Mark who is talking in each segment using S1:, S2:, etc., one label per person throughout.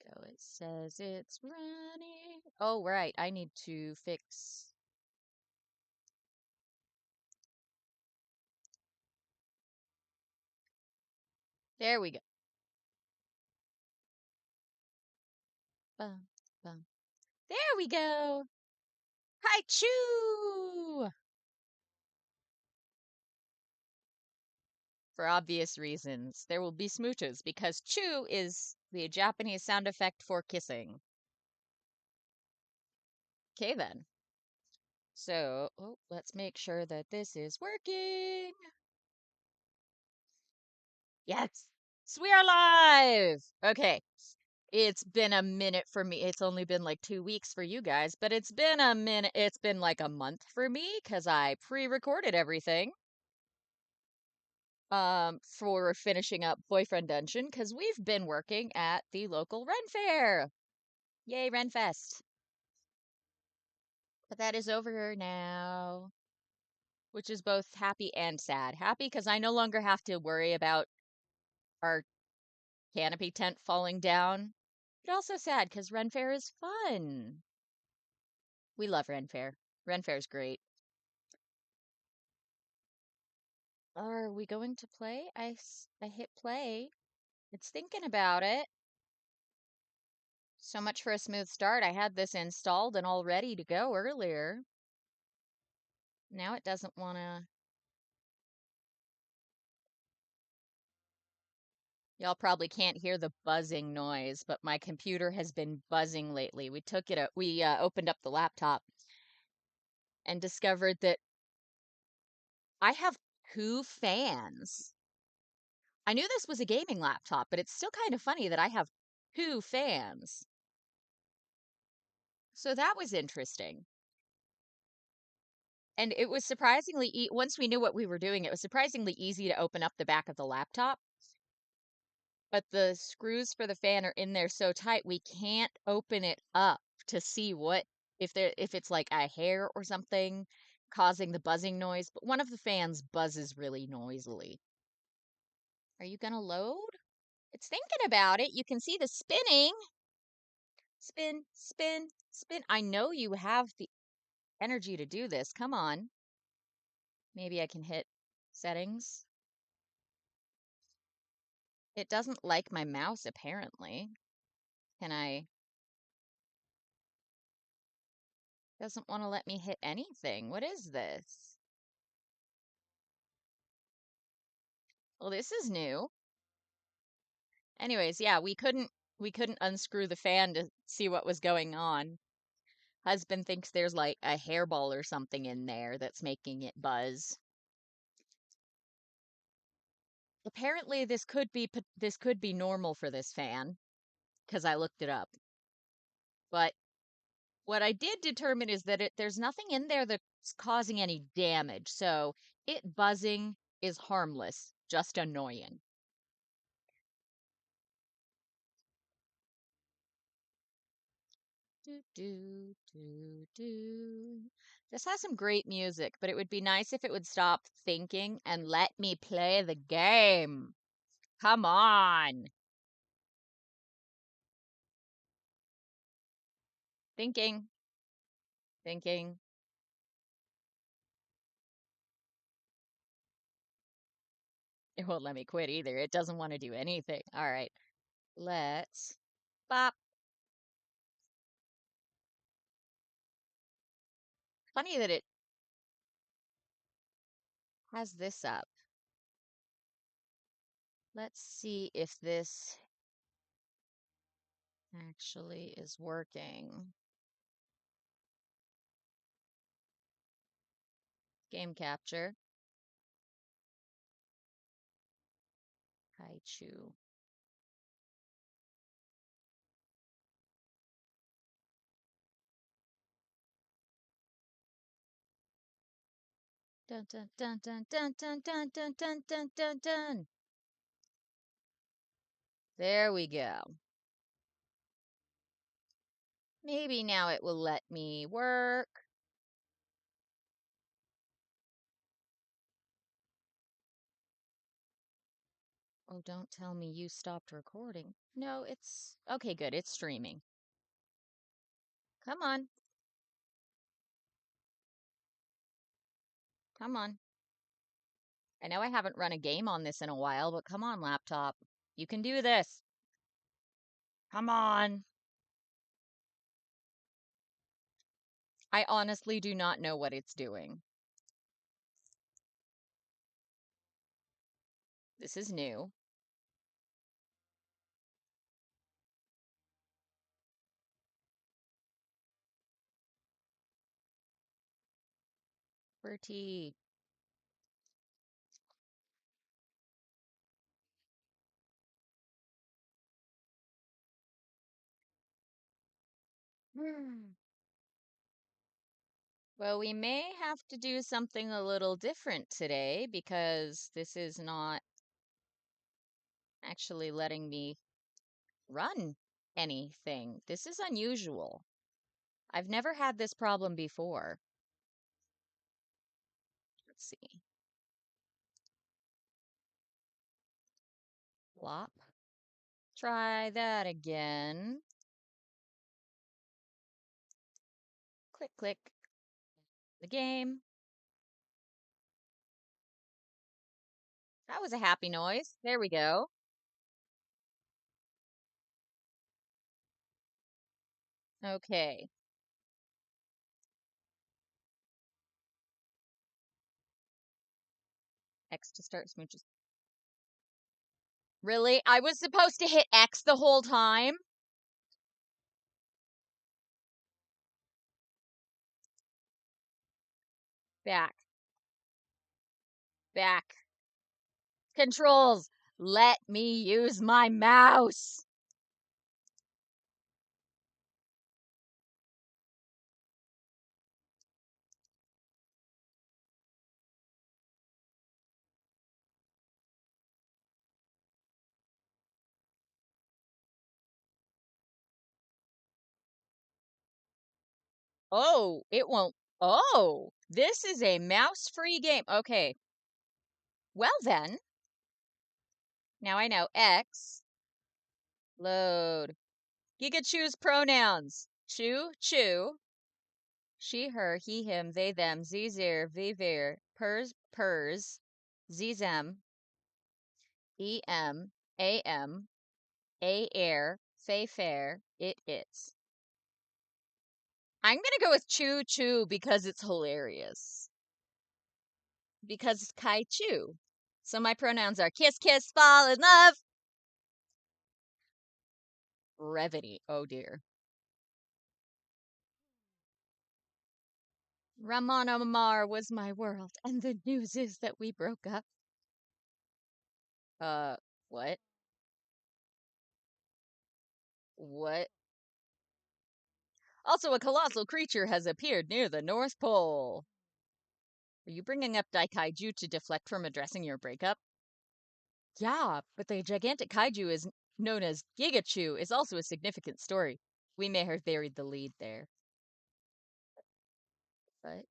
S1: go. It says it's running. Oh, right. I need to fix. There we go. Bum, bum. There we go. Kaichu! For obvious reasons. There will be smooches because chu is the Japanese sound effect for kissing. Okay, then. So, oh, let's make sure that this is working. Yes, so we are live. Okay, it's been a minute for me. It's only been like 2 weeks for you guys, but it's been a minute. It's been like a month for me because I pre-recorded everything for finishing up Boyfriend Dungeon because we've been working at the local Ren Fair. Yay, Renfest. But that is over now, which is both happy and sad. Happy because I no longer have to worry about our canopy tent falling down, but also sad because Ren Fair is fun. We love Ren Fair. Ren Fair's great. Are we going to play? I hit play. It's thinking about it. So much for a smooth start. I had this installed and all ready to go earlier. Now it doesn't want to. Y'all probably can't hear the buzzing noise, but my computer has been buzzing lately. We opened up the laptop and discovered that I have two fans. I knew this was a gaming laptop, but it's still kind of funny that I have two fans. So that was interesting. And it was surprisingly, once we knew what we were doing, it was surprisingly easy to open up the back of the laptop. But the screws for the fan are in there so tight, we can't open it up to see if it's like a hair or something causing the buzzing noise. But one of the fans buzzes really noisily. Are you gonna load? It's thinking about it. You can see the spinning. Spin, spin, spin. I know you have the energy to do this. Come on. Maybe I can hit settings. It doesn't like my mouse, apparently. Can I? Doesn't want to let me hit anything. What is this? Well, this is new. Anyways, yeah, we couldn't unscrew the fan to see what was going on. Husband thinks there's like a hairball or something in there that's making it buzz. Apparently this could be normal for this fan because I looked it up. But what I did determine is that there's nothing in there that's causing any damage. So it buzzing is harmless, just annoying. Do, do, do, do. This has some great music, but it would be nice if it would stop thinking and let me play the game. Come on. Thinking, thinking. It won't let me quit either. It doesn't want to do anything. All right. Let's bop. Funny that it has this up. Let's see if this actually is working. Game capture. Kaichu. Dun dun dun dun dun dun dun dun dun dun dun dun. There we go. Maybe now it will let me work. Oh, don't tell me you stopped recording. No, it's okay, good. It's streaming. Come on. Come on. I know I haven't run a game on this in a while, but come on, laptop. You can do this. Come on. I honestly do not know what it's doing. This is new. Bertie. Well, we may have to do something a little different today because this is not actually letting me run anything. This is unusual. I've never had this problem before. Let's see. Flop. Try that again. Click, click. The game. That was a happy noise. There we go. Okay. X to start smooches. Really? I was supposed to hit X the whole time? Back. Back. Controls. Let me use my mouse. Oh, it won't. Oh, this is a mouse-free game. Okay. Well then. Now I know. X. Load. Giga choose pronouns. Chew, chew. She, her, he, him, they, them, ze, zir, vi, vir, pers, pers, ze, them, em, am, a, air, fe, fair, it, its. I'm gonna go with chew, chew because it's hilarious. Because it's Kaichu. So my pronouns are kiss, kiss, fall in love. Brevity. Oh dear. Ramana Mamar was my world, and the news is that we broke up. What? What? Also, a colossal creature has appeared near the North Pole. Are you bringing up Kaiju to deflect from addressing your breakup? Yeah, but the gigantic kaiju is known as Gigachu is also a significant story. We may have buried the lead there. But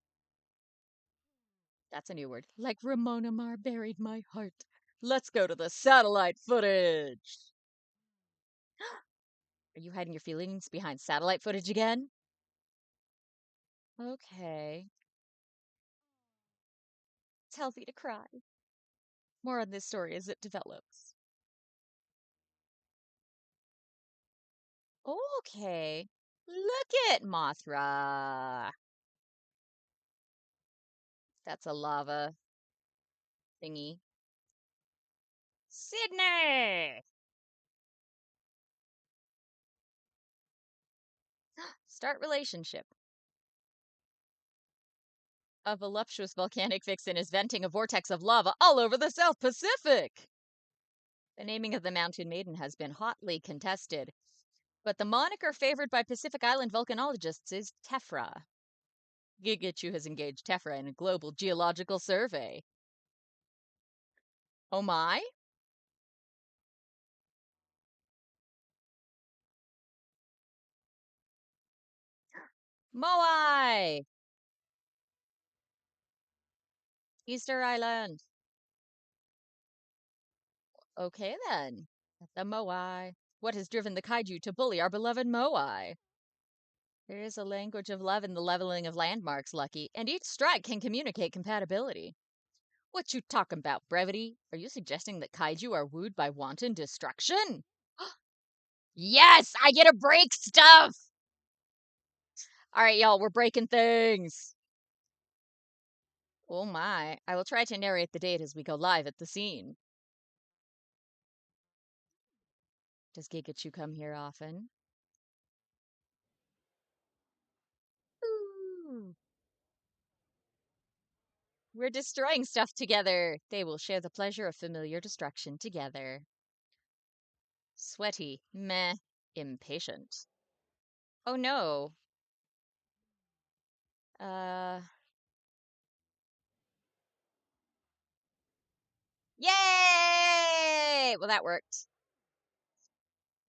S1: that's a new word. Like Ramona Mar buried my heart. Let's go to the satellite footage. Are you hiding your feelings behind satellite footage again? Okay. It's healthy to cry. More on this story as it develops. Okay. Look at Mothra. That's a lava thingy. Sydney! Start relationship. A voluptuous volcanic vixen is venting a vortex of lava all over the South Pacific. The naming of the mountain maiden has been hotly contested, but the moniker favored by Pacific Island volcanologists is Tephra. Gigachu has engaged Tephra in a global geological survey. Oh my? Moai! Easter Island. Okay then. The Moai. What has driven the Kaiju to bully our beloved Moai? There is a language of love in the leveling of landmarks, Lucky, and each strike can communicate compatibility. What you talking about, brevity? Are you suggesting that Kaiju are wooed by wanton destruction? Yes, I get to break stuff! All right, y'all, we're breaking things. Oh my. I will try to narrate the date as we go live at the scene. Does Gigachu come here often? Ooh. We're destroying stuff together. They will share the pleasure of familiar destruction together. Sweaty. Meh. Impatient. Oh no. Uh. Yay! Well, that worked.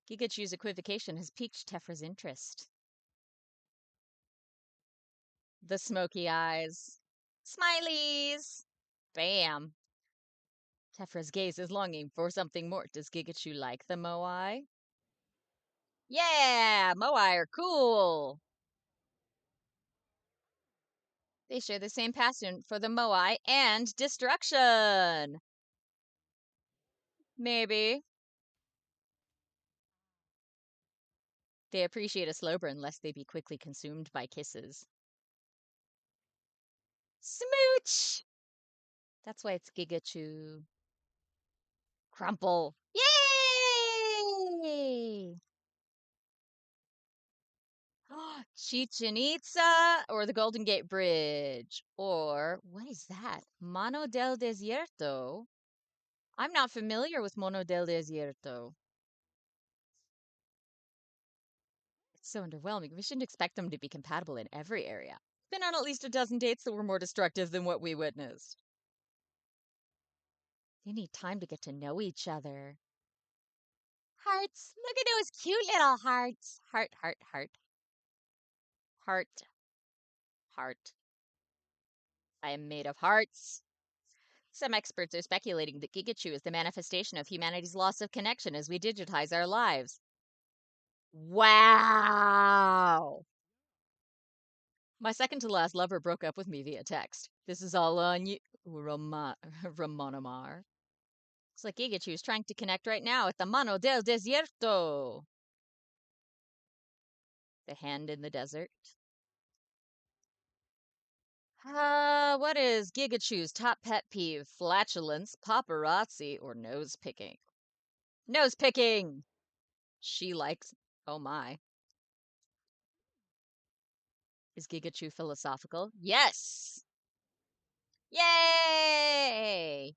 S1: Gigachu's equivocation has piqued Tefra's interest. The smoky eyes. Smileys! Bam. Tefra's gaze is longing for something more. Does Gigachu like the Moai? Yeah! Moai are cool! They share the same passion for the Moai and destruction! Maybe. They appreciate a slow burn lest they be quickly consumed by kisses. Smooch! That's why it's Gigachu. Crumple. Yay! Chichen Itza or the Golden Gate Bridge. Or, what is that? Mano del Desierto? I'm not familiar with Mono del Desierto. It's so underwhelming. We shouldn't expect them to be compatible in every area. Been on at least a dozen dates that were more destructive than what we witnessed. They need time to get to know each other. Hearts. Look at those cute little hearts. Heart, heart, heart. Heart, heart. I am made of hearts. Some experts are speculating that Gigachu is the manifestation of humanity's loss of connection as we digitize our lives. Wow! My second to last lover broke up with me via text. This is all on you, Ramonamar. Looks like Gigachu is trying to connect right now at the Mano del Desierto. The hand in the desert. What is Gigachu's top pet peeve? Flatulence, paparazzi, or nose picking? Nose picking! She likes. Oh my. Is Gigachu philosophical? Yes! Yay!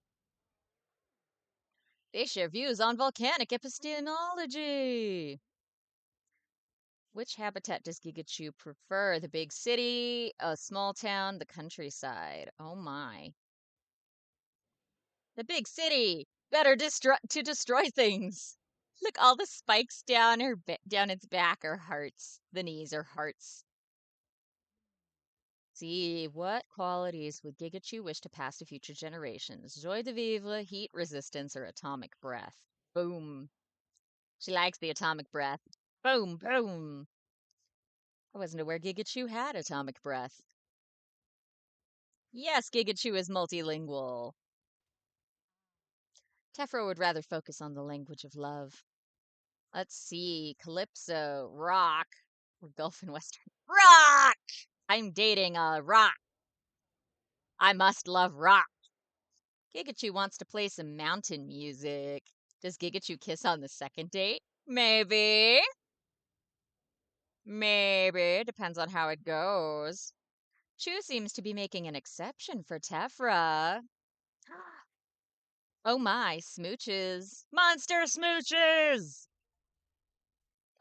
S1: They share views on volcanic epistemology. Which habitat does Gigachu prefer? The big city, a small town, the countryside? Oh my. The big city! Better to destroy things. Look, all the spikes down down its back are hearts. The knees are hearts. See, what qualities would Gigachu wish to pass to future generations? Joie de vivre, heat resistance, or atomic breath? Boom. She likes the atomic breath. Boom, boom. I wasn't aware Gigachu had atomic breath. Yes, Gigachu is multilingual. Tefra would rather focus on the language of love. Let's see. Calypso, rock, or Gulf and Western. Rock! I'm dating a rock. I must love rock. Gigachu wants to play some mountain music. Does Gigachu kiss on the second date? Maybe. Maybe. Depends on how it goes. Chu seems to be making an exception for Tefra. Oh my, smooches. Monster smooches!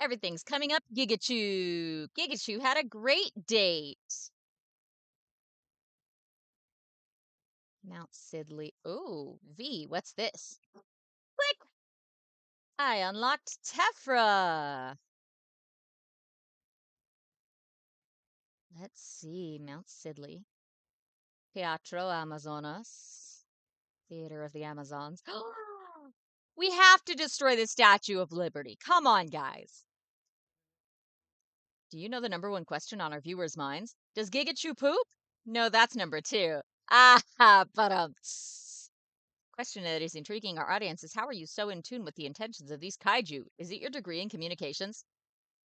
S1: Everything's coming up, Gigachu. Gigachu had a great date. Mount Sidley. Ooh, V, what's this? Click! I unlocked Tefra. Let's see, Mount Sidley. Teatro Amazonas. Theater of the Amazons. We have to destroy the Statue of Liberty. Come on, guys. Do you know the number one question on our viewers' minds? Does Gigachu poop? No, that's number two. Ah, but question that is intriguing our audience is how are you so in tune with the intentions of these kaiju? Is it your degree in communications?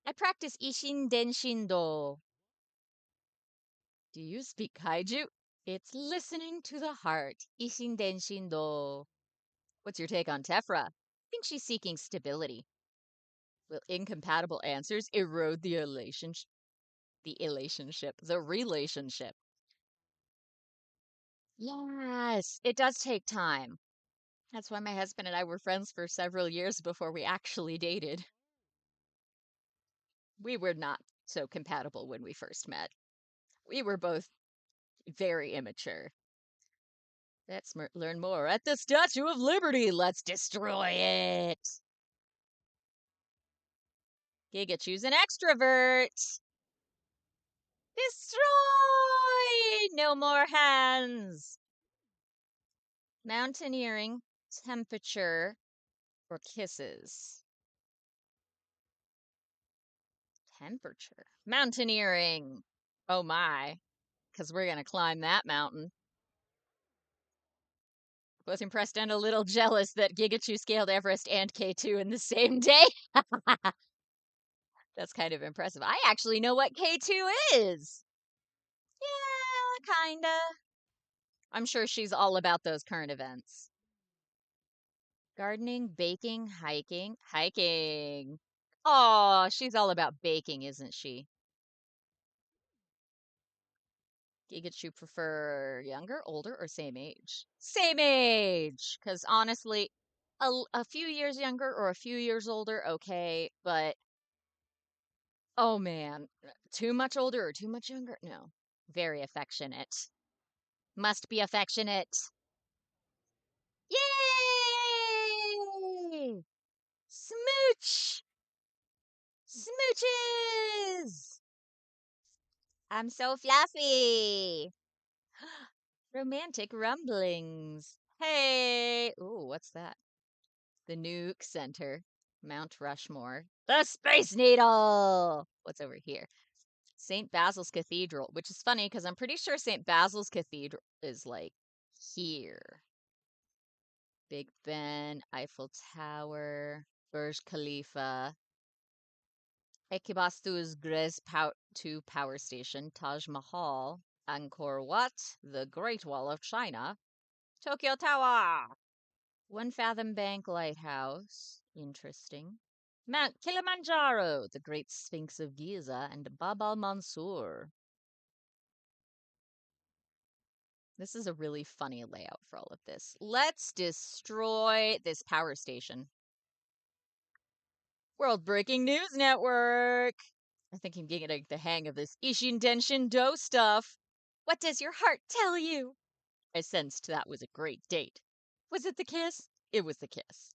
S1: I practice Ishin Denshindo. Do you speak kaiju? It's listening to the heart. Ishin Denshindo. What's your take on Tefra? I think she's seeking stability. Will incompatible answers erode the relationship? The relationship. Yes, it does take time. That's why my husband and I were friends for several years before we actually dated. We were not so compatible when we first met. We were both very immature. Let's learn more at the Statue of Liberty. Let's destroy it. Gigachu's an extrovert. Destroy! No more hands. Mountaineering, temperature, or kisses? Temperature. Mountaineering. Oh my. Because we're going to climb that mountain. Both impressed and a little jealous that Gigachu scaled Everest and K2 in the same day. That's kind of impressive. I actually know what K2 is. Yeah, kinda. I'm sure she's all about those current events. Gardening, baking, hiking. Hiking. Oh, she's all about baking, isn't she? Gigachu prefer younger, older, or same age? Same age! Because honestly, a few years younger or a few years older, okay, but oh man, too much older or too much younger? No. Very affectionate. Must be affectionate. Yay! Smooch! Smooches! I'm so fluffy. Romantic rumblings. Hey! Ooh, what's that? The Nuke Center. Mount Rushmore. The Space Needle! What's over here? St. Basil's Cathedral, which is funny because I'm pretty sure St. Basil's Cathedral is like here. Big Ben, Eiffel Tower, Burj Khalifa, Ekibastu's Grez 2 Power Station, Taj Mahal, Angkor Wat, the Great Wall of China, Tokyo Tower, One Fathom Bank Lighthouse, interesting, Mount Kilimanjaro, the Great Sphinx of Giza, and Bab al Mansur. This is a really funny layout for all of this. Let's destroy this power station. World Breaking News Network. I think I'm getting the hang of this Ishin Denshin Do stuff. What does your heart tell you? I sensed that was a great date. Was it the kiss? It was the kiss.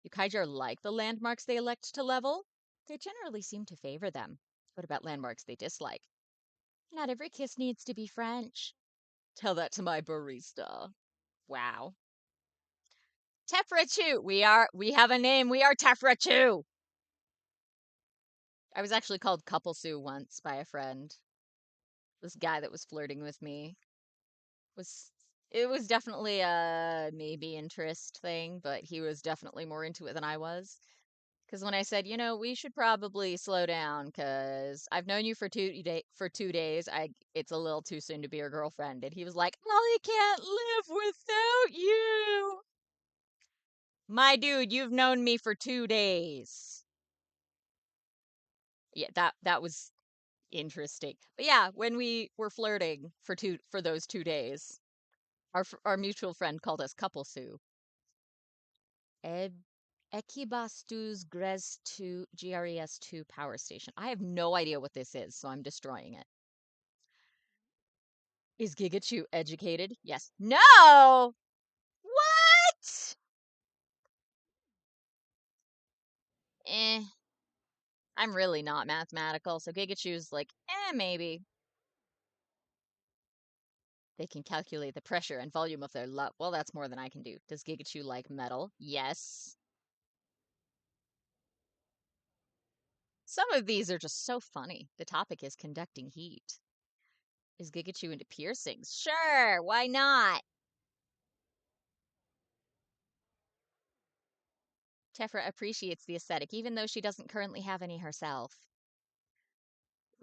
S1: Do Kaiju like the landmarks they elect to level? They generally seem to favor them. What about landmarks they dislike? Not every kiss needs to be French. Tell that to my barista. Wow. Tefrachu! We have a name. We are Tefrachu! I was actually called Couple Sue once by a friend. This guy that was flirting with me was it was definitely a maybe interest thing, but he was definitely more into it than I was. Because when I said, we should probably slow down because I've known you for 2 days, it's a little too soon to be your girlfriend, and he was like, "I can't live without you." My dude, you've known me for 2 days. Yeah, that was interesting. But yeah, when we were flirting for those 2 days, our mutual friend called us couple Sue. Ed Ekibastu's GRES2 power station. I have no idea what this is, so I'm destroying it. Is Gigachu educated? Yes. No! What? Eh. I'm really not mathematical, so Gigachu's like, maybe. They can calculate the pressure and volume of their love. Well, that's more than I can do. Does Gigachu like metal? Yes. Some of these are just so funny. The topic is conducting heat. Is Gigachu into piercings? Sure, why not? Tephra appreciates the aesthetic, even though she doesn't currently have any herself.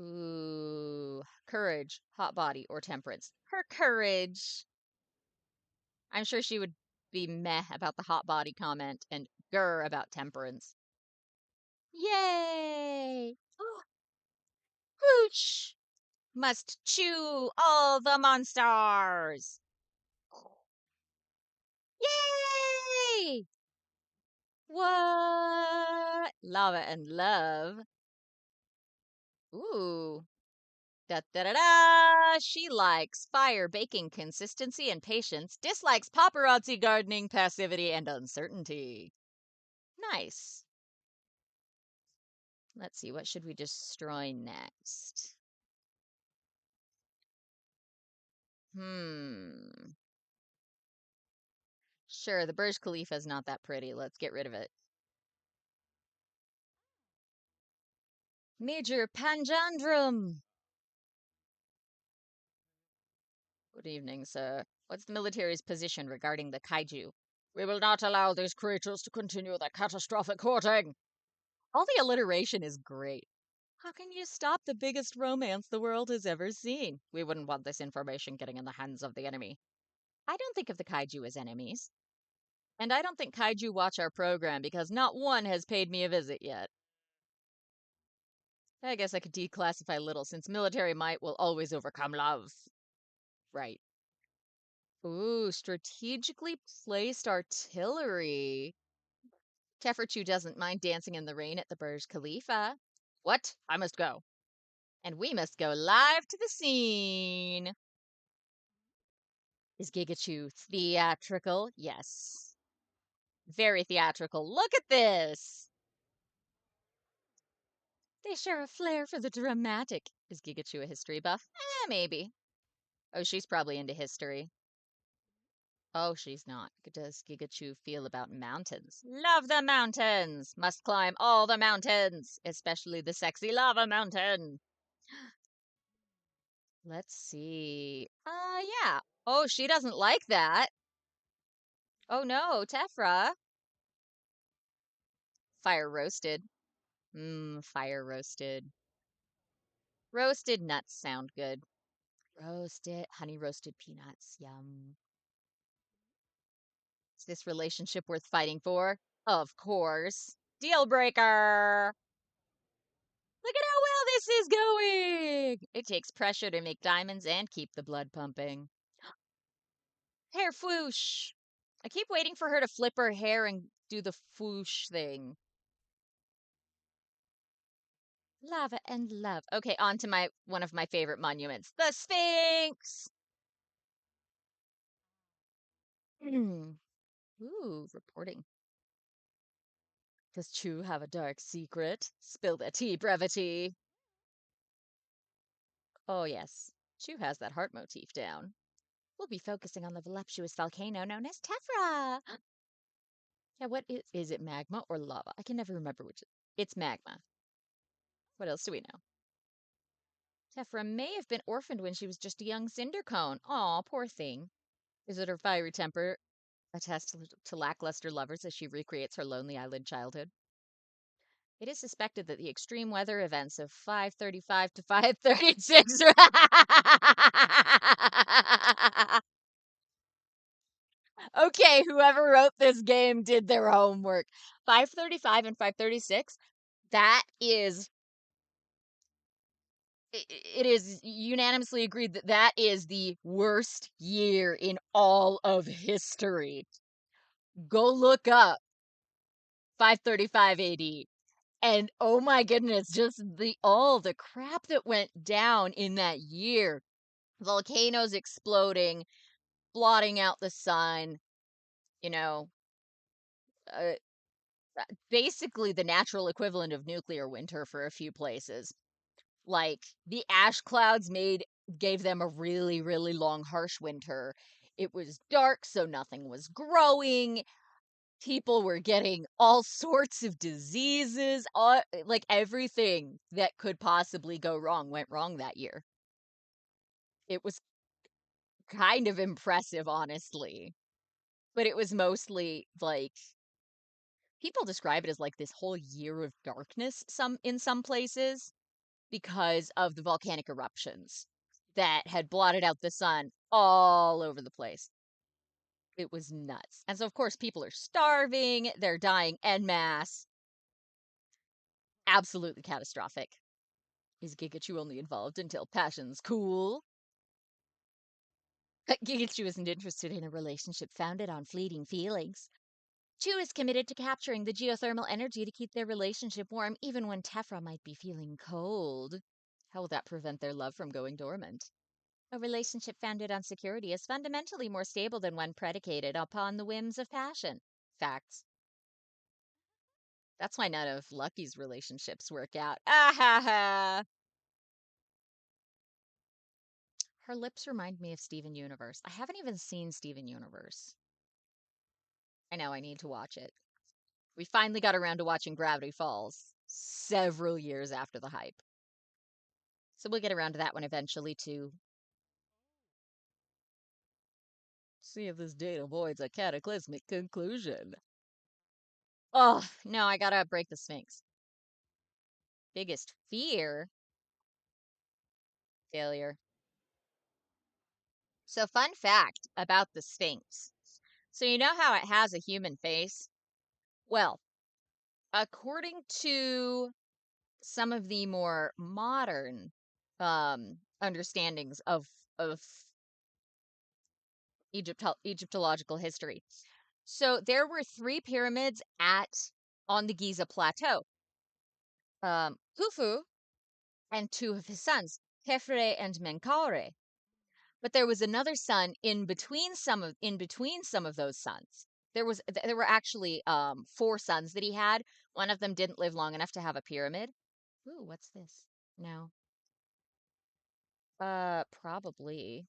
S1: Ooh, courage, hot body, or temperance. Her courage. I'm sure she would be meh about the hot body comment and grr about temperance. Yay! Whoosh! Must chew all the monsters! Yay! What? Lava and love. Ooh. Da da da da! She likes fire, baking, consistency, and patience. Dislikes paparazzi, gardening, passivity, and uncertainty. Nice. Let's see, what should we destroy next? Sure, the Burj Khalifa is not that pretty. Let's get rid of it. Major Panjandrum! Good evening, sir. What's the military's position regarding the Kaiju? We will not allow these creatures to continue their catastrophic courting. All the alliteration is great. How can you stop the biggest romance the world has ever seen? We wouldn't want this information getting in the hands of the enemy. I don't think of the Kaiju as enemies. And I don't think Kaiju watch our program because not one has paid me a visit yet. I guess I could declassify little since military might will always overcome love. Right. Ooh, strategically placed artillery. Teferchu doesn't mind dancing in the rain at the Burj Khalifa. What? I must go. And we must go live to the scene. Is Gigachu theatrical? Yes. Very theatrical. Look at this! They share a flair for the dramatic. Is Gigachu a history buff? Maybe. Oh, she's probably into history. Oh, she's not. Does Gigachu feel about mountains? Love the mountains! Must climb all the mountains, especially the sexy lava mountain. Let's see. Yeah. Oh, she doesn't like that. Oh no, Tephra. Fire roasted. Fire roasted. Roasted nuts sound good. Roasted, honey roasted peanuts. Yum. Is this relationship worth fighting for? Of course. Deal breaker. Look at how well this is going. It takes pressure to make diamonds and keep the blood pumping. Hair fwoosh. I keep waiting for her to flip her hair and do the fwoosh thing. Lava and love. Okay, on to one of my favorite monuments, the Sphinx. Ooh, reporting. Does Chu have a dark secret? Spill the tea, brevity. Oh, yes. Chu has that heart motif down. We'll be focusing on the voluptuous volcano known as Tephra. Yeah, what is it magma or lava? I can never remember which. It's magma. What else do we know? Tephra may have been orphaned when she was just a young cinder cone. Aw, poor thing. Is it her fiery temper a test to lackluster lovers as she recreates her lonely island childhood? It is suspected that the extreme weather events of 5:35 to 5:36. Okay, whoever wrote this game did their homework. 5:35 and 5:36. That is it is unanimously agreed that that is the worst year in all of history. Go look up 535 AD. And oh my goodness, just all the crap that went down in that year. Volcanoes exploding, blotting out the sun, you know, uh, basically the natural equivalent of nuclear winter for a few places. Like the ash clouds made gave them a really, really long, harsh winter. It was dark, so nothing was growing. People were getting all sorts of diseases. Like everything that could possibly go wrong went wrong that year. It was kind of impressive, honestly. But it was mostly like people describe it as like this whole year of darkness in some places because of the volcanic eruptions that had blotted out the sun all over the place. It was nuts. And so of course people are starving, they're dying en masse. Absolutely catastrophic. Is Gigachu only involved until passion's cool? But Gigachu isn't interested in a relationship founded on fleeting feelings. Chu is committed to capturing the geothermal energy to keep their relationship warm even when Tephra might be feeling cold. How will that prevent their love from going dormant? A relationship founded on security is fundamentally more stable than one predicated upon the whims of passion. Facts. That's why none of Lucky's relationships work out. Ah ha ha! Her lips remind me of Steven Universe. I haven't even seen Steven Universe. I know, I need to watch it. We finally got around to watching Gravity Falls several years after the hype. So we'll get around to that one eventually, too. See if this date avoids a cataclysmic conclusion. Oh, no, I gotta break the Sphinx. Biggest fear? Failure. So, fun fact about the Sphinx. So, you know how it has a human face? Well, according to some of the more modern understandings of Egyptological history. So there were three pyramids on the Giza plateau. Khufu and two of his sons, Khefre and Menkaure. But there was another son in between some of those sons. There were actually four sons that he had. One of them didn't live long enough to have a pyramid. Ooh, what's this? No. Probably.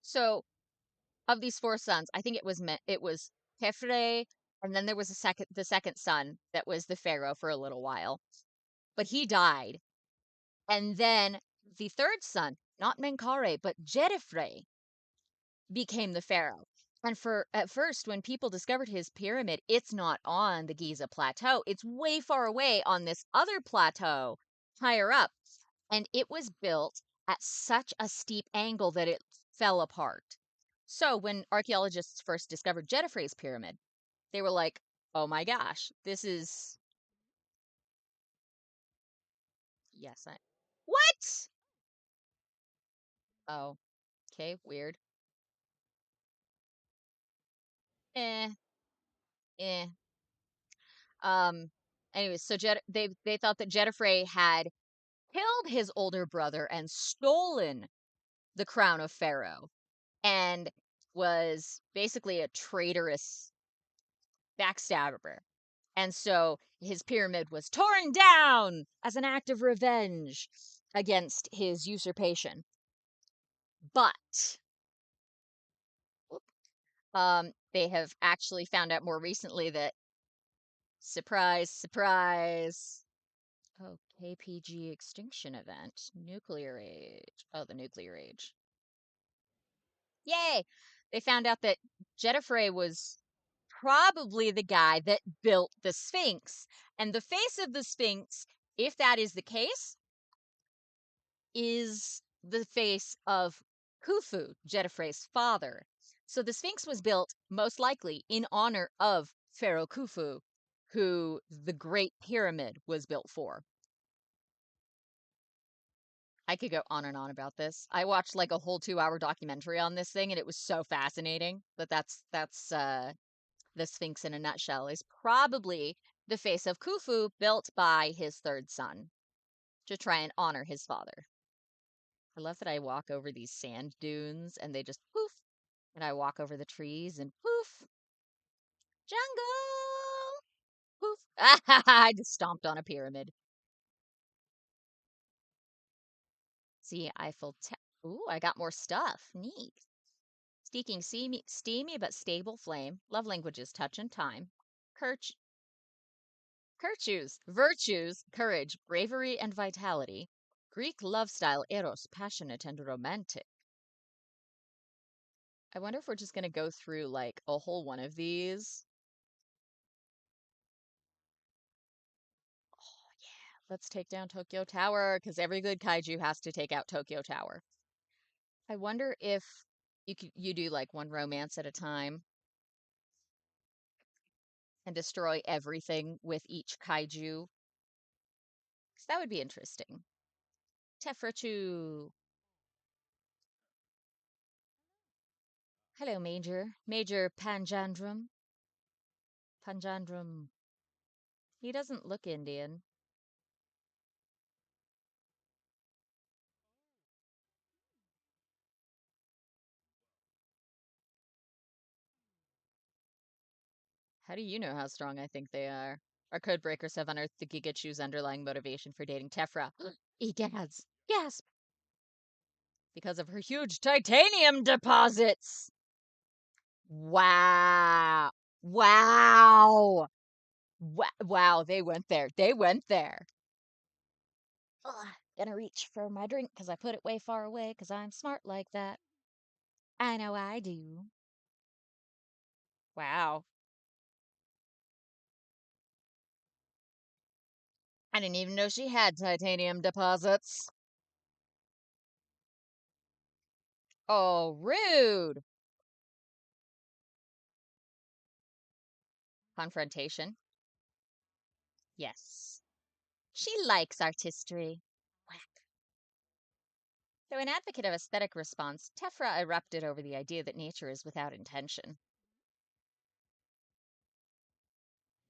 S1: So of these four sons, I think it was Khefre, and then there was the second son that was the pharaoh for a little while, but he died, and then the third son, not Menkaure, but Jedefre, became the pharaoh. And for at first, when people discovered his pyramid, it's not on the Giza plateau; it's way far away on this other plateau higher up, and it was built at such a steep angle that it fell apart. So when archaeologists first discovered Jedefre's pyramid, they were like, "Oh my gosh, this is yes, I What? Oh, okay, weird. Eh, eh. Um anyways, so they thought that Jedefre had killed his older brother and stolen the crown of Pharaoh and was basically a traitorous backstabber. And so his pyramid was torn down as an act of revenge against his usurpation. But they have actually found out more recently that surprise, surprise. Oh, KPG extinction event, nuclear age. Oh, the nuclear age. Yay! They found out that Jedefre was probably the guy that built the Sphinx. And the face of the Sphinx, if that is the case, is the face of Khufu, Jedefre's father. So the Sphinx was built most likely in honor of Pharaoh Khufu, who the Great Pyramid was built for. I could go on and on about this. I watched like a whole 2-hour documentary on this thing and it was so fascinating. But that's the Sphinx in a nutshell is probably the face of Khufu built by his third son to try and honor his father. I love that I walk over these sand dunes and they just poof, and I walk over the trees and poof, jungle, poof. I just stomped on a pyramid. see Eiffel Tower. Ooh, I got more stuff. Neat. Seeking steamy but stable flame. Love languages, touch and time. Kirch virtues, courage, bravery, and vitality. Greek love style, eros, passionate and romantic. I wonder if we're just gonna go through like a whole one of these. Oh yeah, let's take down Tokyo Tower because every good kaiju has to take out Tokyo Tower. I wonder if you do like one romance at a time and destroy everything with each kaiju. 'Cause that would be interesting. Tefrachu. Hello, Major. Major Panjandrum. Panjandrum. He doesn't look Indian. How do you know how strong I think they are? Our code breakers have unearthed the Gigachu's underlying motivation for dating Tefra. Egads! Gasp! Because of her huge titanium deposits! Wow! Wow! Wow, they went there. They went there. Ugh, gonna reach for my drink because I put it way far away because I'm smart like that. I know I do. Wow. I didn't even know she had titanium deposits. Oh, rude. Confrontation. Yes. She likes artistry. Whack. Though an advocate of aesthetic response, Tefra erupted over the idea that nature is without intention.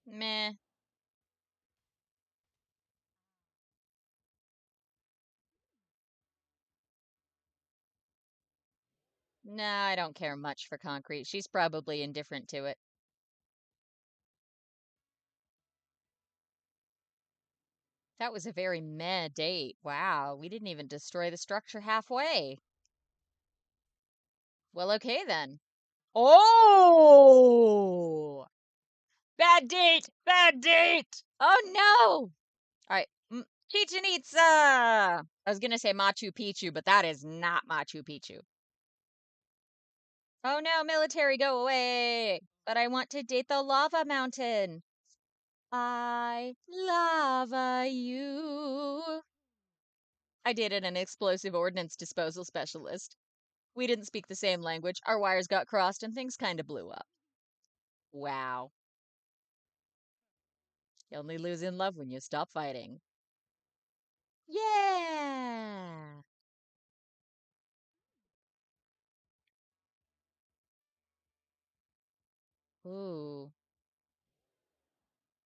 S1: Meh. Nah, I don't care much for concrete. She's probably indifferent to it. That was a very meh date. Wow, we didn't even destroy the structure halfway. Well, okay then. Oh! Bad date! Bad date! Oh no! Alright. Chichen Itza! I was gonna say Machu Picchu, but that is not Machu Picchu. Oh no, military, go away! But I want to date the lava mountain. I lava you. I dated an explosive ordnance disposal specialist. We didn't speak the same language, our wires got crossed, and things kinda blew up. Wow. You only lose in love when you stop fighting. Yeah! Ooh.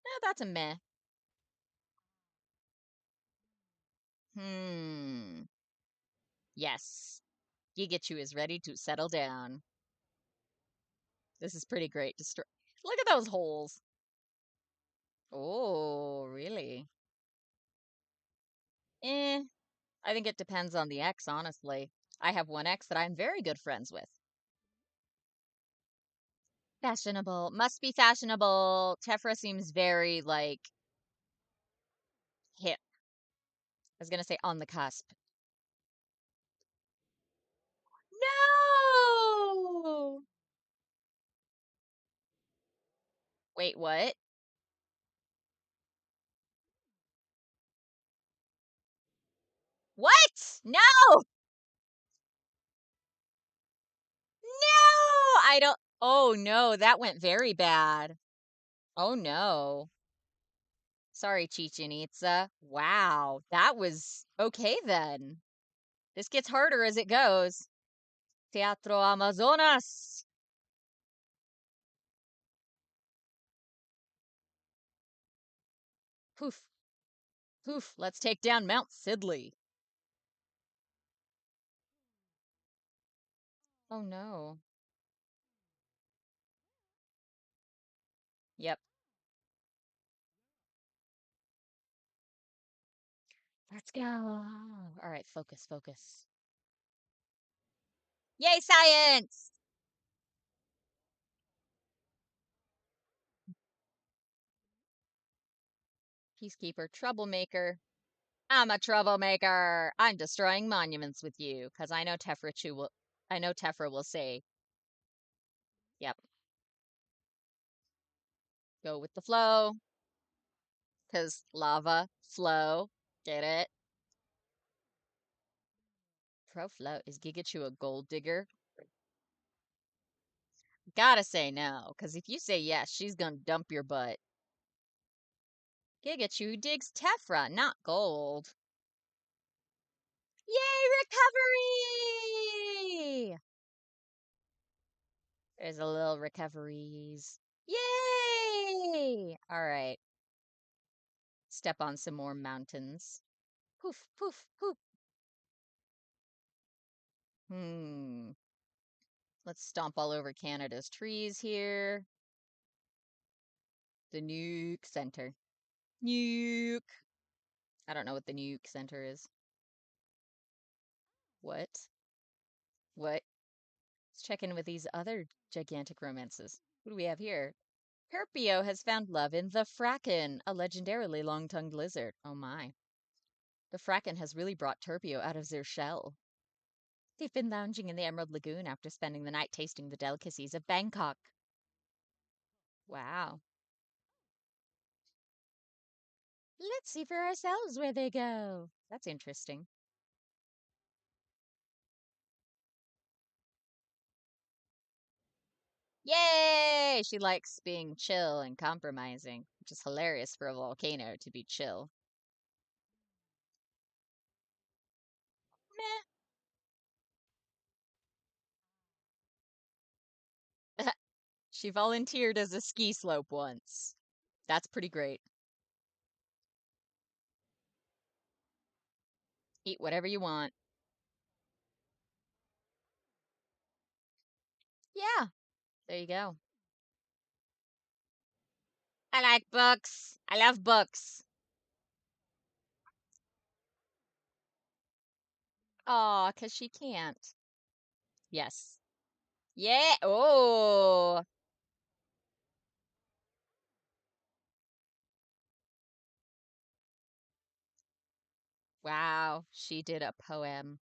S1: No, that's a meh. Hmm. Yes. Gigachu is ready to settle down. This is pretty great. Look at those holes. Oh, really? Eh. I think it depends on the ex, honestly. I have one ex that I'm very good friends with. Fashionable. Must be fashionable. Tefra seems very, like, hip. I was gonna say on the cusp. No! Wait, what? What? No! No! I don't. Oh no, that went very bad. Oh no. Sorry, Chichen Itza. Wow, that was okay then. This gets harder as it goes. Teatro Amazonas. Poof, poof. Let's take down Mount Sidley. Oh no. Yep. Let's go. All right, focus, focus. Yay, science! Peacekeeper, troublemaker. I'm a troublemaker. I'm destroying monuments with you because I know Tefra will say, "Yep, go with the flow." Because lava flow. Get it? Proflo, is Gigachu a gold digger? Gotta say no, because if you say yes, she's gonna dump your butt. Gigachu digs Tefra, not gold. Yay, recovery! There's a little recoveries. Yay! All right. Step on some more mountains. Poof, poof, poof. Hmm. Let's stomp all over Canada's trees here. The nuke center. Nuke. I don't know what the nuke center is. What? What? Let's check in with these other gigantic romances. What do we have here? Herpio has found love in the Fracken, a legendarily long-tongued lizard. Oh my. The Fracken has really brought Terpio out of their shell. They've been lounging in the Emerald Lagoon after spending the night tasting the delicacies of Bangkok. Wow. Let's see for ourselves where they go. That's interesting. Yay! She likes being chill and compromising, which is hilarious for a volcano to be chill. Meh. She volunteered as a ski slope once. That's pretty great. Eat whatever you want. Yeah, there you go. I like books. I love books. Aw, 'cause she can't. Yes. Yeah. Oh, wow. She did a poem.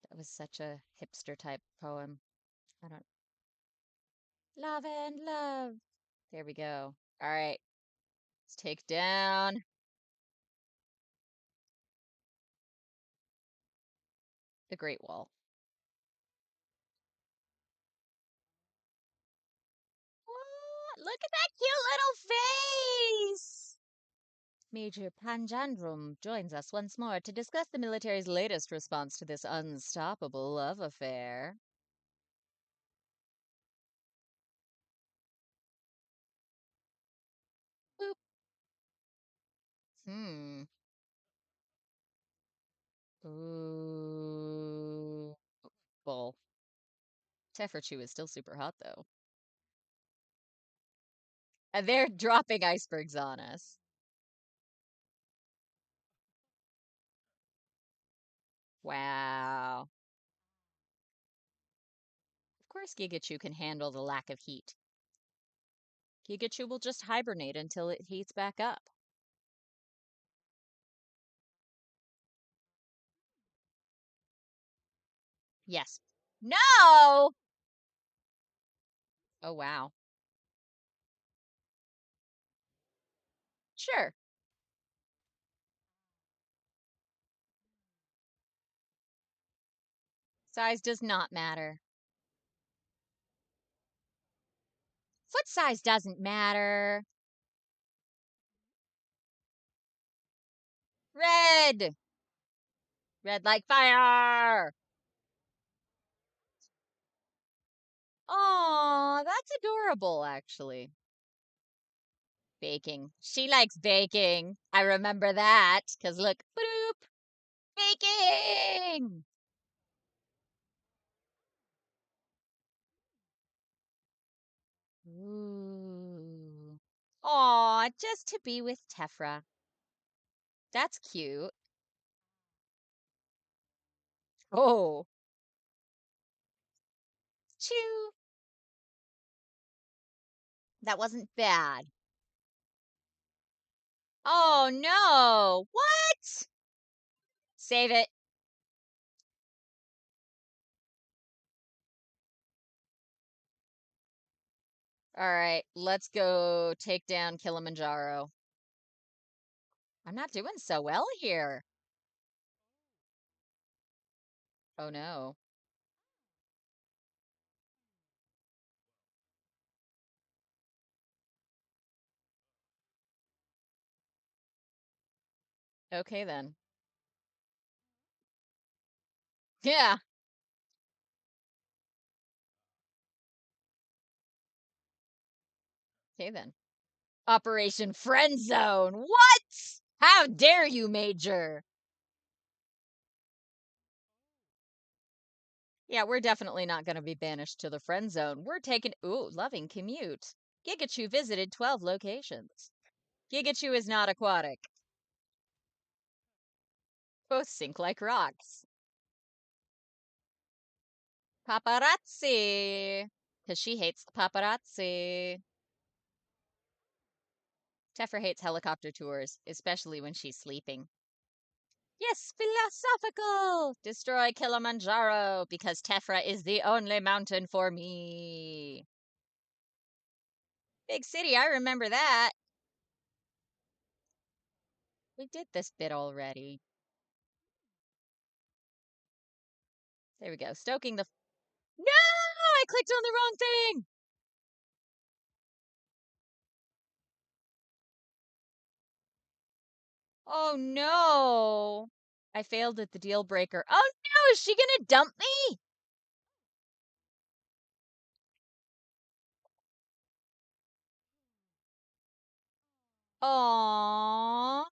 S1: That was such a hipster type poem. I don't. Love and love. There we go. All right. Let's take down the Great Wall. What? Look at that cute little face! Major Panjandrum joins us once more to discuss the military's latest response to this unstoppable love affair. Boop. Hmm. Ooh. Bull. Teferchu is still super hot, though. And they're dropping icebergs on us. Wow. Of course Gigachu can handle the lack of heat. Gigachu will just hibernate until it heats back up. Yes. No! Oh, wow. Sure. Size does not matter. Foot size doesn't matter. Red! Red like fire! Aw, that's adorable, actually. Baking. She likes baking. I remember that. Because look, boop! Baking! Ooh. Aw, just to be with Tefra. That's cute. Oh, chew. That wasn't bad. Oh no! What? Save it. All right, let's go take down Kilimanjaro. I'm not doing so well here. Oh no. Okay then. Yeah. Okay then. Operation Friend Zone. What? How dare you, Major? Yeah, we're definitely not going to be banished to the friend zone. We're taking, ooh, loving commute. Gigachu visited 12 locations. Gigachu is not aquatic. Both sink like rocks. Paparazzi. Because she hates the paparazzi. Tefra hates helicopter tours, especially when she's sleeping. Yes, philosophical! Destroy Kilimanjaro, because Tefra is the only mountain for me. Big city, I remember that. We did this bit already. There we go. Stoking the... No! I clicked on the wrong thing! Oh, no. I failed at the deal breaker. Oh, no! Is she gonna dump me? Aww.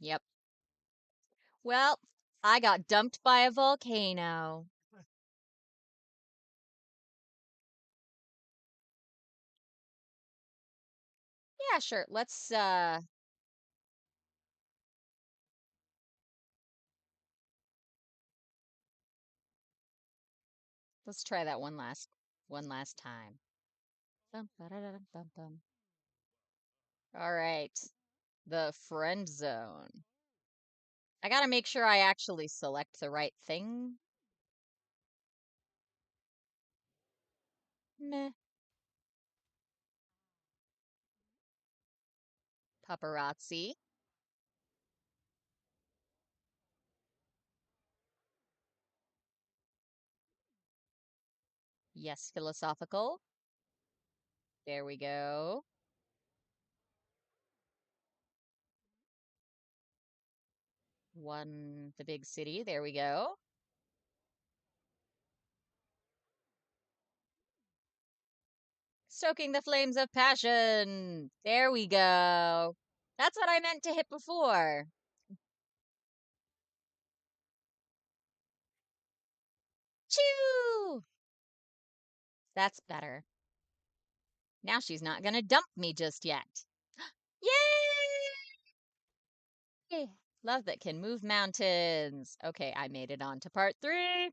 S1: Yep. Well, I got dumped by a volcano. Yeah, sure. Let's try that one last time. Bum, ba-da-da-dum, bum, bum. All right. The friend zone. I gotta make sure I actually select the right thing. Meh. Paparazzi. Yes, philosophical. There we go. One, the big city. There we go. Stoking the flames of passion. There we go. That's what I meant to hit before. Choo! That's better. Now she's not gonna dump me just yet. Yay! Love that can move mountains. Okay, I made it on to part 3. Yink!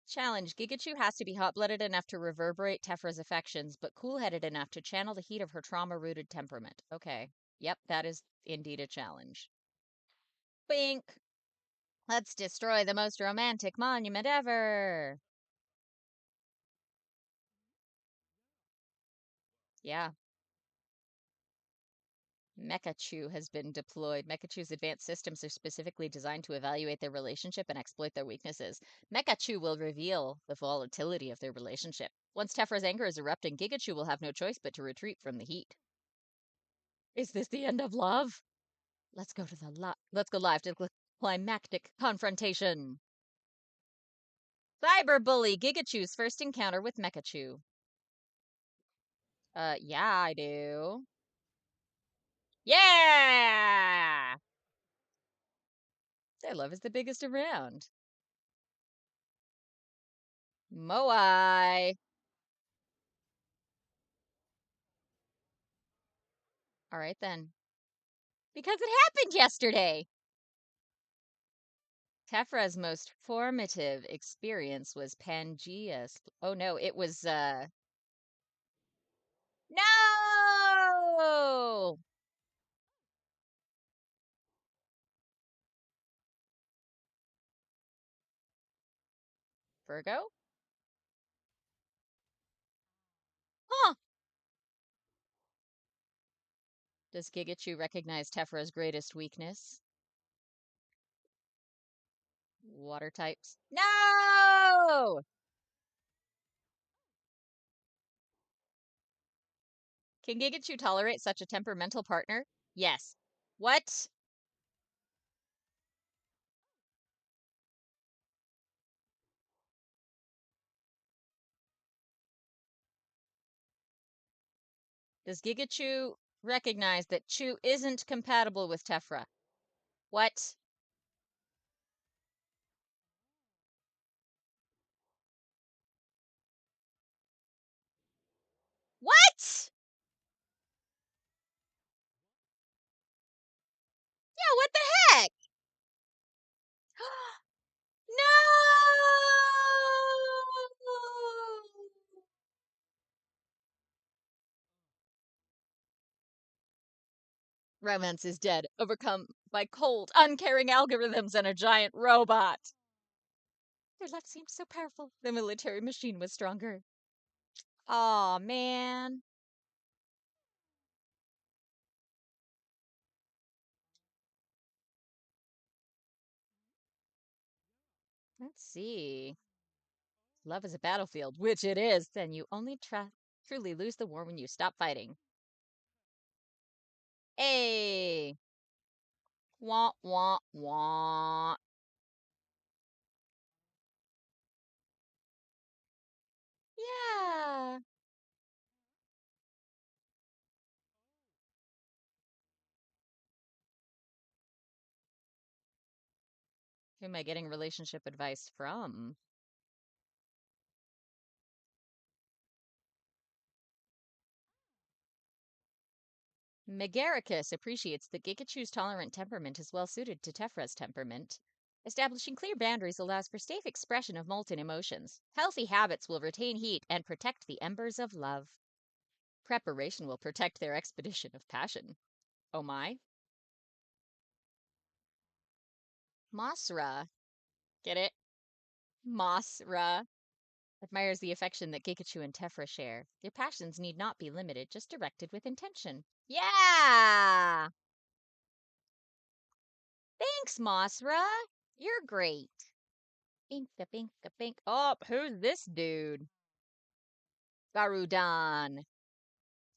S1: Challenge. Gigachu has to be hot-blooded enough to reverberate Tefra's affections, but cool-headed enough to channel the heat of her trauma-rooted temperament. Okay. Yep, that is indeed a challenge. Bink! Let's destroy the most romantic monument ever! Yeah. Mechachu has been deployed. Mechachu's advanced systems are specifically designed to evaluate their relationship and exploit their weaknesses. Mechachu will reveal the volatility of their relationship. Once Tefra's anger is erupting, Gigachu will have no choice but to retreat from the heat. Is this the end of love? Let's go live to the climactic confrontation. Cyberbully Gigachu's first encounter with Mechachu. Yeah, I do. Yeah! Their love is the biggest around. Moai. All right, then. Because it happened yesterday. Tefra's most formative experience was Pangea's. Oh no, it was no! Virgo? Huh. Does Gigachu recognize Tefra's greatest weakness? Water types. No! Can Gigachu tolerate such a temperamental partner? Yes. What? Does Gigachu recognize that Chu isn't compatible with Tefra? What? What? Yeah, what the heck? No! Romance is dead, overcome by cold, uncaring algorithms and a giant robot. Their love seemed so powerful. The military machine was stronger. Aw, man. Let's see. Love is a battlefield, which it is. Then you only truly lose the war when you stop fighting. Hey! Wah, wah, wah. Yeah. Who am I getting relationship advice from? Megaricus appreciates that Gikachu's tolerant temperament is well suited to Tefra's temperament. Establishing clear boundaries allows for safe expression of molten emotions. Healthy habits will retain heat and protect the embers of love. Preparation will protect their expedition of passion. Oh my. Masra. Get it? Masra. Admires the affection that Gikachu and Tefra share. Their passions need not be limited, just directed with intention. Yeah! Thanks, Masra. You're great. Bink the bink the bink. Oh, who's this dude? Garudan.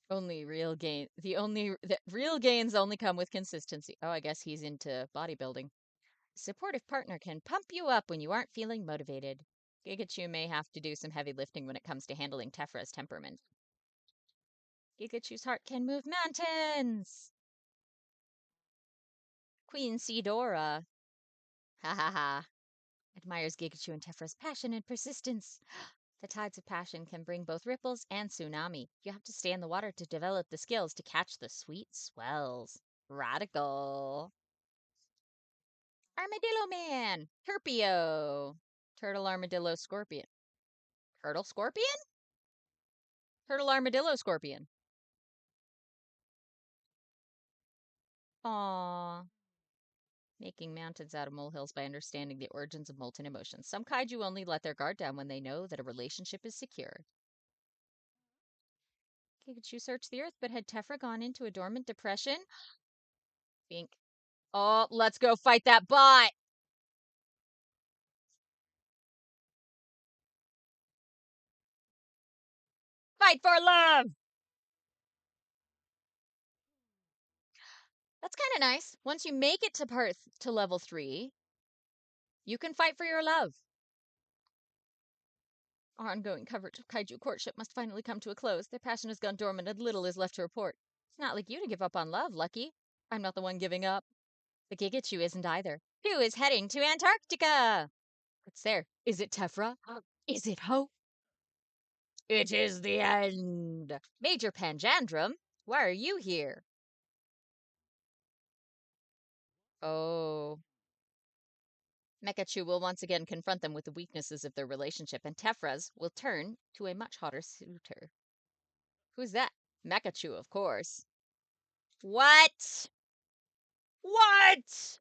S1: Only real gain. The real gains only come with consistency. Oh, I guess he's into bodybuilding. A supportive partner can pump you up when you aren't feeling motivated. Gigachu may have to do some heavy lifting when it comes to handling Tefra's temperament. Gigachu's heart can move mountains. Queen Sidora. Ha ha ha. Admires Gigachu and Tefra's passion and persistence. The tides of passion can bring both ripples and tsunami. You have to stay in the water to develop the skills to catch the sweet swells. Radical. Armadillo Man. Herpio. Turtle, armadillo, scorpion. Turtle, scorpion? Turtle, armadillo, scorpion. Aww. Making mountains out of molehills by understanding the origins of molten emotions. Some kaiju only let their guard down when they know that a relationship is secure. Pikachu searched the earth, but had Tefra gone into a dormant depression? Bink. Oh, let's go fight that bot! Fight for love! That's kind of nice. Once you make it to level 3, you can fight for your love. Our ongoing coverage of kaiju courtship must finally come to a close. Their passion has gone dormant and little is left to report. It's not like you to give up on love, Lucky. I'm not the one giving up. The Gigachu isn't either. Who is heading to Antarctica? What's there? Is it Tefra? Is it Hope? It is the end. Major Panjandrum, why are you here? Oh. Mekachu will once again confront them with the weaknesses of their relationship, and Tefras will turn to a much hotter suitor. Who's that? Mekachu, of course. What? What?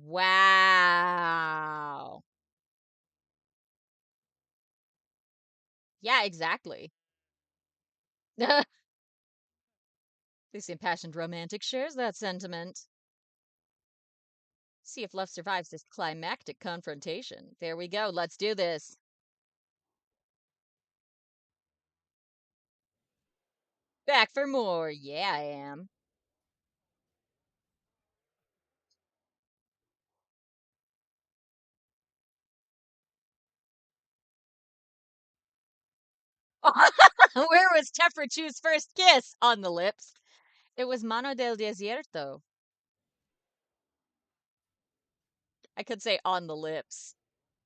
S1: Wow. Yeah, exactly. This impassioned romantic shares that sentiment. See if love survives this climactic confrontation. There we go. Let's do this. Back for more. Yeah, I am. Where was Tefrachu's first kiss? On the lips. It was Mano del Desierto. I could say on the lips,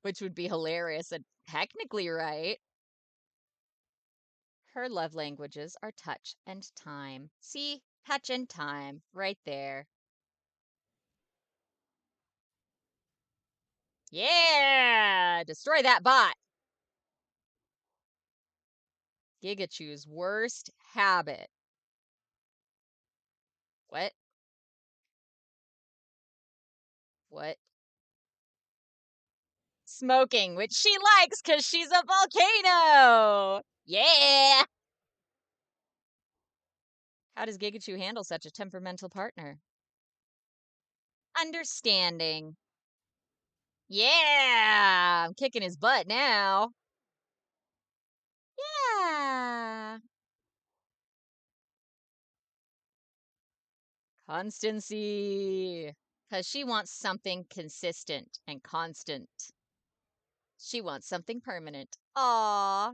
S1: which would be hilarious and technically right. Her love languages are touch and time. See? Touch and time. Right there. Yeah! Destroy that bot! Gigachu's worst habit. What? What? Smoking, which she likes because she's a volcano! Yeah! How does Gigachu handle such a temperamental partner? Understanding. Yeah! I'm kicking his butt now. Yeah! Constancy. Because she wants something consistent and constant. She wants something permanent. Aww.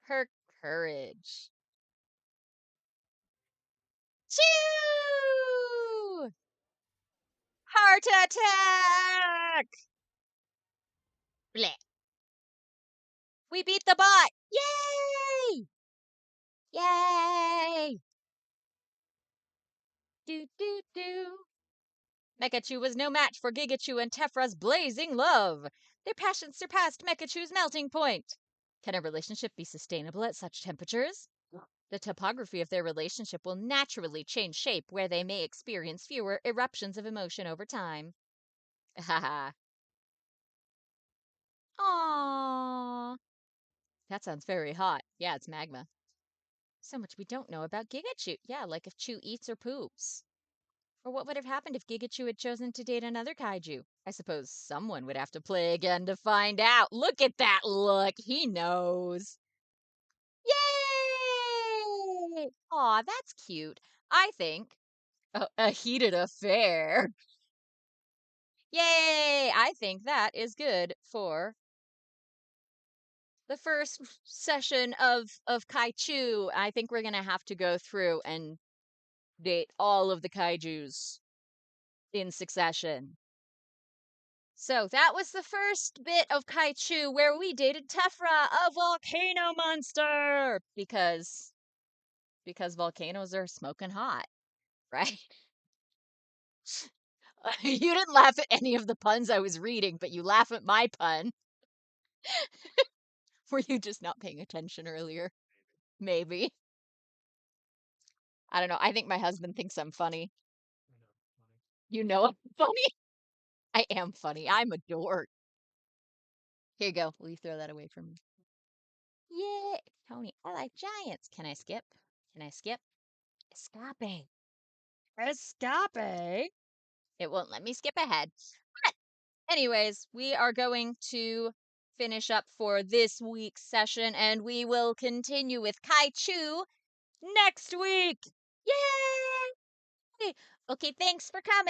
S1: Her courage. Choo! Heart attack! Blech. We beat the bot! Yay! Yay! Do do do. Mekachu was no match for Gigachu and Tefra's blazing love. Their passions surpassed Mekachu's melting point. Can a relationship be sustainable at such temperatures? The topography of their relationship will naturally change shape where they may experience fewer eruptions of emotion over time. Haha. Aww. That sounds very hot. Yeah, it's magma. So much we don't know about Gigachu. Yeah, like if Chu eats or poops. Or what would have happened if Gigachu had chosen to date another kaiju? I suppose someone would have to play again to find out. Look at that look. He knows. Yay! Aw, that's cute. I think a heated affair. Yay! I think that is good for the first session of Kaichu. I think we're gonna have to go through and date all of the kaijus in succession. So that was the first bit of Kaichu where we dated Tefra, a volcano monster, because volcanoes are smoking hot, right? You didn't laugh at any of the puns I was reading, but you laugh at my pun. Were you just not paying attention earlier? Maybe. I don't know. I think my husband thinks I'm funny. You know I'm funny. I am funny. I'm a dork. Here you go. Will you throw that away from me? Yeah, Tony, I like giants. Can I skip? Can I skip? Escape. Escape. It won't let me skip ahead. But anyways, we are going to finish up for this week's session and we will continue with Kaichu next week. Yay! Okay, thanks for coming.